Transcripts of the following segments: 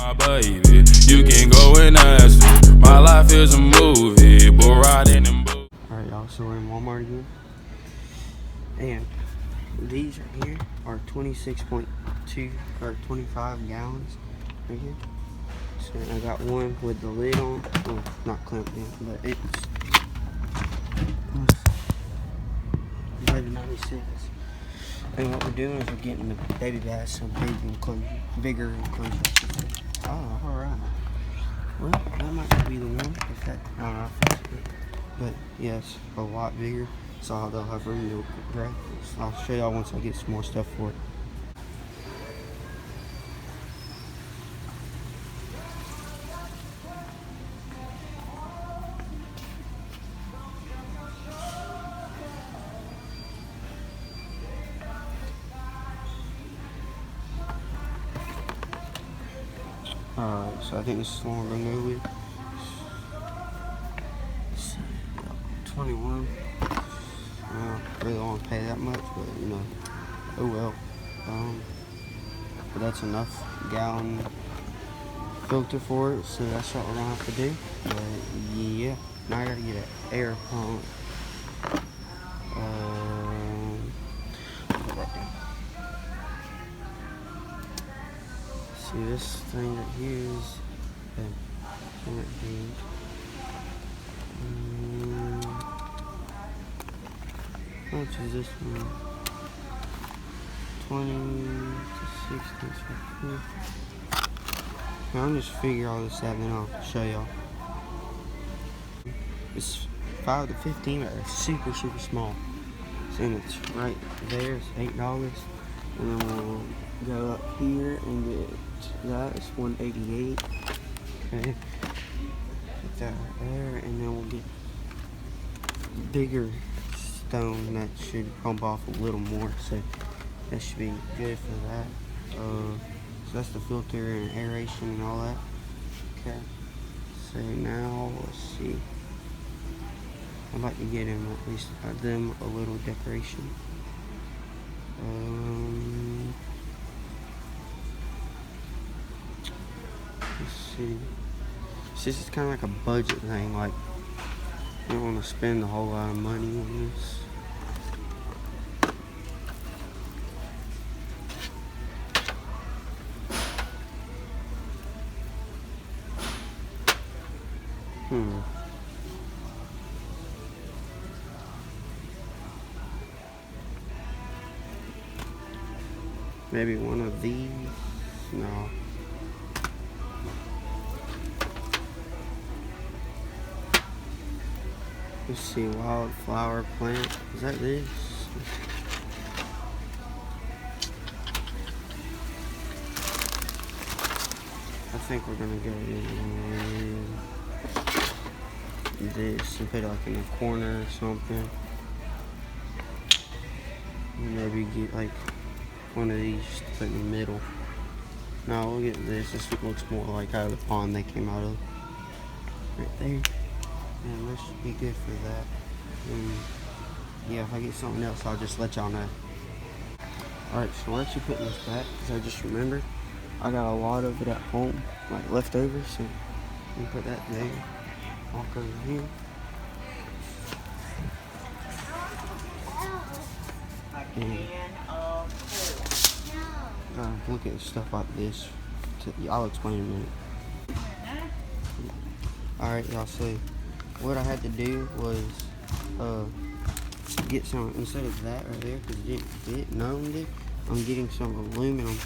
My baby, you can go and ask it. My life is a movie, but riding in boots. Alright, y'all, so we're in Walmart again. And these right here are 26.2 or 25 gallons right here. So I got one with the lid on. Well, not clamped in, but it's $11.96. And what we're doing is we're getting the baby bass some bigger enclosure. Oh, alright. Well, that might be the one. If that, I don't know if it's good. But yes, a lot bigger. So they'll have room to grab. I'll show y'all once I get some more stuff for it. Alright, so I think this is the one we're gonna go with. 21. Well, really don't want to pay that much, but you know, oh well. But that's enough gallon filter for it, so that's what we're gonna have to do. But yeah, now I gotta get an air pump. Put that down. See, this thing right here is how much is this one? 20 to 60. Now I'm just figure all this out and then I'll show y'all. It's 5 to 15, but it's super small. And it's right there, it's $8. And then we'll go up here and get that, it's $188. Okay. Put that right there, and then we'll get bigger stone that should pump off a little more, so that should be good for that. So that's the filter and aeration and all that. Okay, so now let's see, I'd like to get him at least them a little decoration. Let's see, this is kind of like a budget thing, like I don't want to spend a whole lot of money on this. Maybe one of these? No. Let's see, wildflower plant. Is that this? I think we're gonna go with this and put it like in a corner or something. Maybe get like one of these to put in the middle. No, we'll get this. This looks more like out of the pond they came out of. Right there. And this should be good for that. And yeah, if I get something else, I'll just let y'all know. Alright, so we're actually putting this back because I just remembered I got a lot of it at home, like leftovers, so we put that there. Walk over here. And look at stuff like this. I'll explain in a minute. Alright, y'all, so what I had to do was get some, instead of that right there, because it didn't fit, none of them did, I'm getting some aluminum,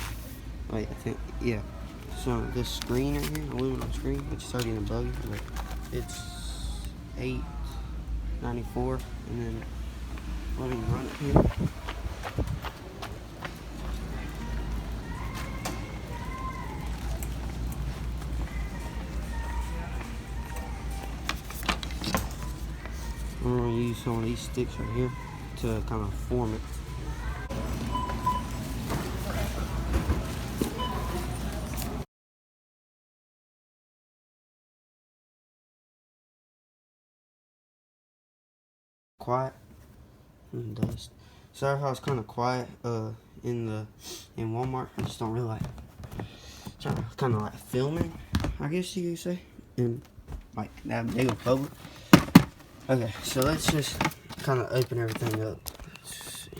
like I think, yeah, so this screen right here, aluminum screen, which is already in the buggy, but it's $8.94, and then let me run it here. I'm going to use some of these sticks right here to kind of form it. Quiet and dust. Sorry how it's kind of quiet in Walmart. I just don't really like kind of like filming, I guess you could say, in like that big of public. Okay, so let's just kind of open everything up. Let's see.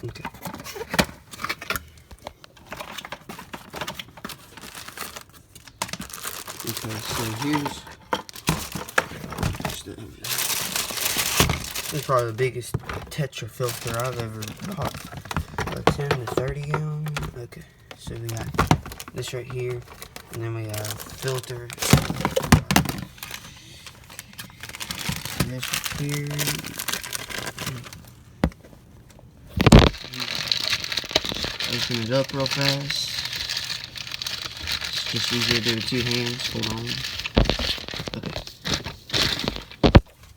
Okay. Okay, so here's this is probably the biggest Tetra filter I've ever bought. A 10 to 30 gallon. Okay, so we got this right here, and then we have filter. This right here. Open it up real fast. It's just easier to do with 2 hands. Hold on. Okay.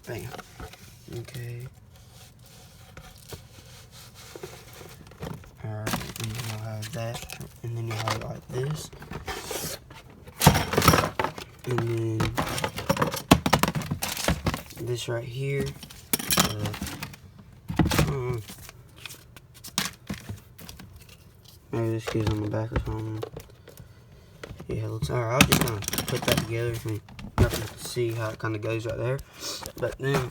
Bam. Okay. Alright, and then you'll have that. And then you'll have it like this. And then this right here. Maybe this goes on the back or something. Yeah, it looks alright. I'll just kind of put that together for me. You can see how it kind of goes right there. But then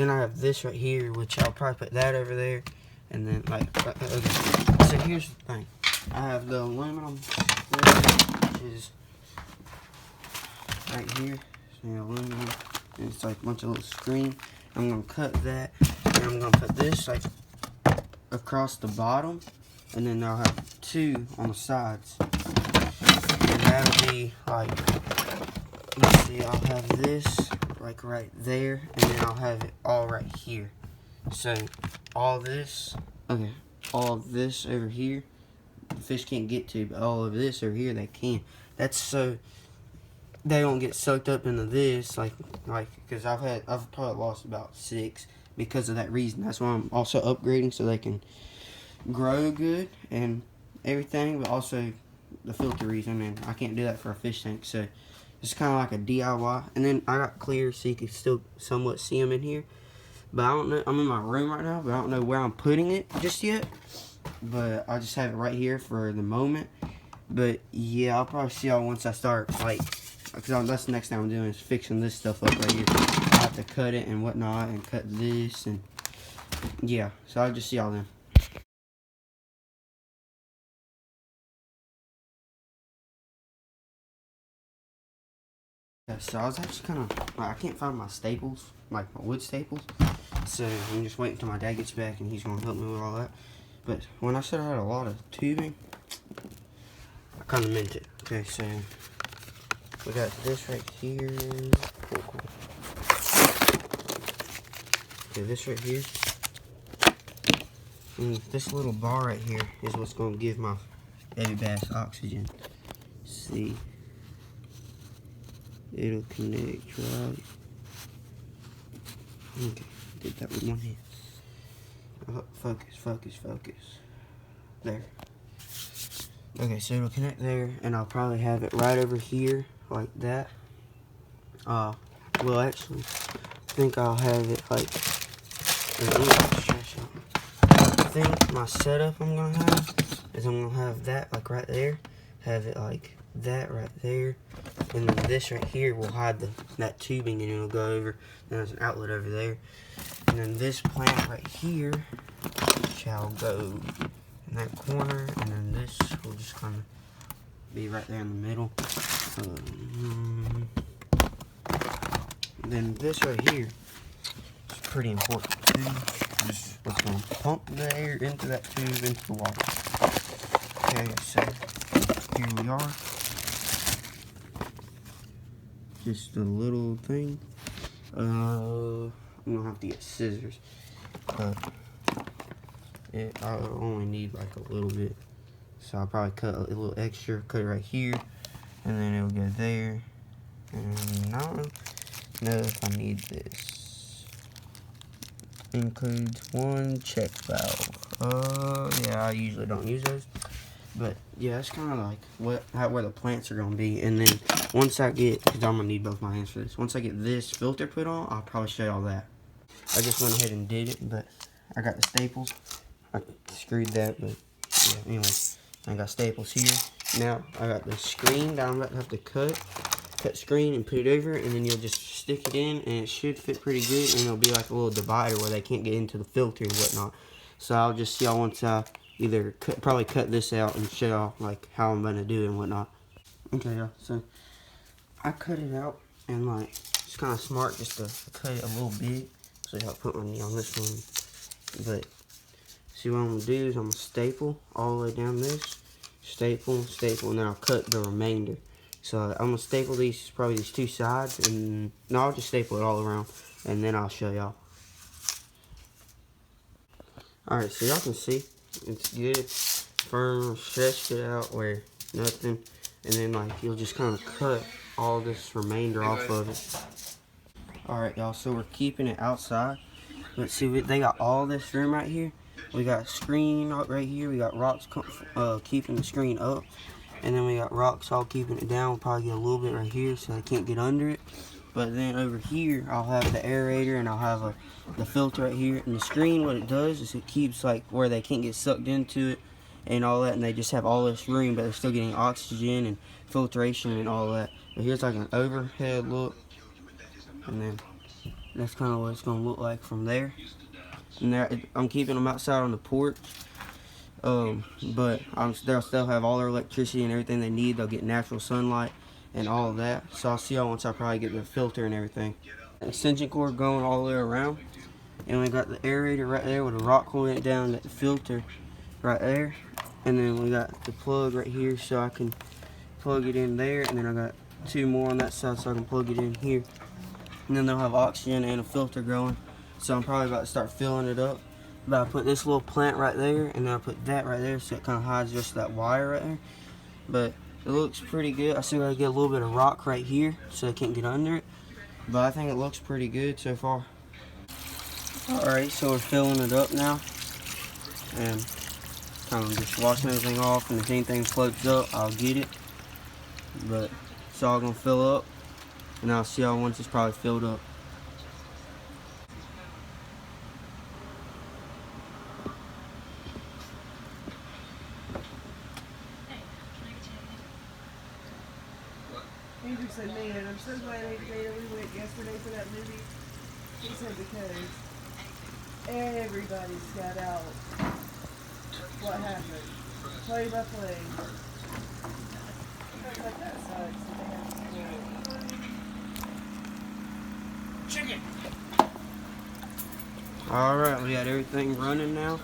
I have this right here, which I'll probably put that over there. And then, like, okay. So here's the thing. I have the aluminum, which is right here. So the aluminum, and it's like a bunch of little screen. I'm gonna cut that, and I'm gonna put this like across the bottom, and then I'll have 2 on the sides. And that'll be like, let's see, I'll have this like right there, and then I'll have it all right here. So all this, okay, all of this over here, the fish can't get to, but all of this over here they can. That's so they don't get soaked up into this, like because I've probably lost about 6 because of that reason. That's why I'm also upgrading so they can grow good and everything, but also the filter reason, and I can't do that for a fish tank, so it's kind of like a DIY. And then I got clear so you can still somewhat see them in here, but I don't know, I'm in my room right now, but I don't know where I'm putting it just yet, but I just have it right here for the moment. But yeah, I'll probably see y'all once I start, like, because that's the next thing I'm doing is fixing this stuff up right here. I have to cut it and whatnot, and cut this, and yeah, so I'll just see y'all then. Yeah, so I was actually kind of, like, I can't find my staples, like my wood staples, so I'm just waiting until my dad gets back and he's going to help me with all that. But when I said I had a lot of tubing, I kind of meant it. Okay, so we got this right here. Cool. Okay, this right here. And this little bar right here is what's going to give my baby bass oxygen. See? It'll connect right. Okay, did that with one hand. Focus. There. Okay, so it'll connect there, and I'll probably have it right over here, like that. Well, actually, I think I'll have it like. I think my setup I'm gonna have is I'm gonna have that like right there, have it like that right there, and then this right here will hide that tubing, and it'll go over. Then there's an outlet over there, and then this plant right here shall go in that corner, and then this will just kind of be right there in the middle. Then this right here is pretty important too. Just what's going to pump the air into that tube into the water. Okay, so here we are. Just a little thing. I'm gonna have to get scissors, but I'll only need like a little bit, so I'll probably cut a little extra, cut it right here, and then it'll go there. And I don't know if I need this. Includes one check valve. Yeah, I usually don't use those, but yeah, that's kind of like where the plants are gonna be. And then once I get, because I'm gonna need both my hands for this, once I get this filter put on, I'll probably show y'all that. I just went ahead and did it, but I got the staples. I screwed that, but Yeah, anyway, I got staples here. Now I got the screen that I'm about to have to cut screen and put it over, and then you'll just stick it in, and it should fit pretty good, and it'll be like a little divider where they can't get into the filter and whatnot. So I'll just see y'all once I either probably cut this out and show y'all like how I'm gonna do it and whatnot. Okay, y'all, so I cut it out, and like it's kind of smart just to cut it a little big, so I'll put my knee on this one. But see, what I'm gonna do is I'm gonna staple all the way down this, staple, staple, and then I'll cut the remainder. So I'm gonna staple probably these two sides, and no, I'll just staple it all around, and then I'll show y'all. Alright, so y'all can see it's good, firm, stretched it out where nothing, and then like you'll just kind of cut all this remainder off of it. Alright, y'all, so we're keeping it outside, but see, they got all this room right here. We got screen right here, we got rocks keeping the screen up, and then we got rocks all keeping it down. We'll probably get a little bit right here so they can't get under it. But then over here, I'll have the aerator, and I'll have the filter right here. And the screen, what it does is it keeps like where they can't get sucked into it and all that, and they just have all this room, but they're still getting oxygen and filtration and all that. But here's like an overhead look, and then that's kind of what it's gonna look like from there. And there, I'm keeping them outside on the porch, but they'll still have all their electricity and everything they need. They'll get natural sunlight and all of that. So I'll see y'all once I probably get the filter and everything. Extension cord going all the way around, and we got the aerator right there with a rock holding it down at the filter right there, and then we got the plug right here so I can plug it in there, and then I got two more on that side so I can plug it in here, and then they'll have oxygen and a filter going. So I'm probably about to start filling it up. But I put this little plant right there, and then I put that right there so it kind of hides just that wire right there. But it looks pretty good. I still gotta get a little bit of rock right here so I can't get under it. But I think it looks pretty good so far. Alright, so we're filling it up now. And kind of just washing everything off, and if anything floats up, I'll get it. But it's all gonna fill up, and I'll see y'all once it's probably filled up. Andrew said, man, I'm so glad Adriana, we went yesterday for that movie. He said because everybody's got out what happened, play by play. But that sucks. Chicken! Alright, we got everything running now.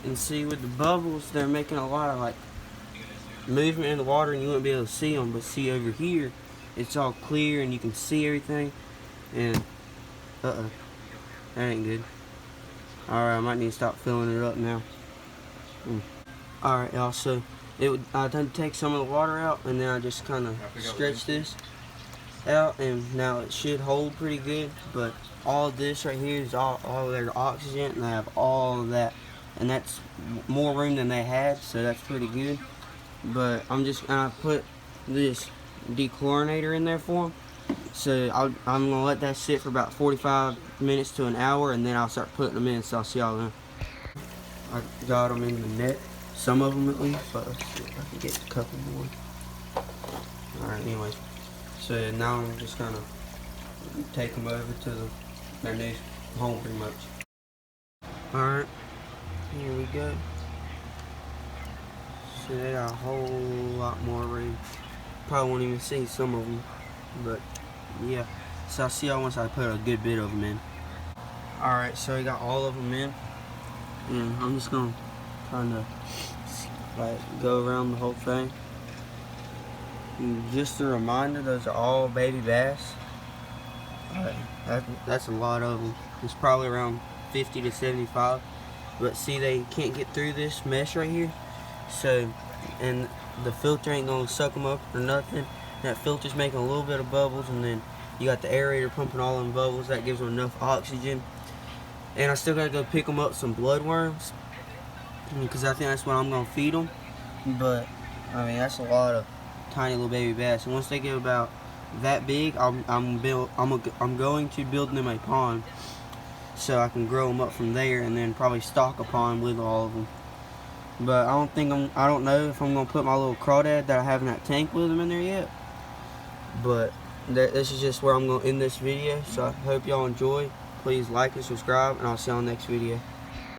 And see, with the bubbles, they're making a lot of like movement in the water, and you wouldn't be able to see them. But see over here, it's all clear and you can see everything. And that ain't good. Alright, I might need to stop filling it up now. Alright, y'all, so I had to take some of the water out, and then I just kind of stretch this out, and now it should hold pretty good. But all of this right here is all their oxygen, and I have all of that, and that's more room than they had, so that's pretty good. But I'm just gonna put this dechlorinator in there for them, so I'm gonna let that sit for about 45 minutes to an hour, and then I'll start putting them in. So I'll see y'all then. I got them in the net, some of them at least, but let's see if I can get a couple more. Alright, anyway, so now I'm just gonna take them over to their new home pretty much. Alright, here we go. So they got a whole lot more room. Probably won't even see some of them, but yeah. So I'll see y'all once I put a good bit of them in. Alright, so we got all of them in, and I'm just gonna kind of like go around the whole thing. And just a reminder, those are all baby bass. That's a lot of them. It's probably around 50 to 75. But see, they can't get through this mesh right here. So, and the filter ain't gonna suck them up or nothing. That filter's making a little bit of bubbles, and then you got the aerator pumping all them bubbles. That gives them enough oxygen. And I still gotta go pick them up some bloodworms, because I think that's what I'm gonna feed them. But I mean, that's a lot of tiny little baby bass. And once they get about that big, I'm going to build them a pond so I can grow them up from there, and then probably stock a pond with all of them. But I don't know if I'm gonna put my little crawdad that I have in that tank with him in there yet. But this is just where I'm gonna end this video. So I hope y'all enjoy. Please like and subscribe, and I'll see y'all next video.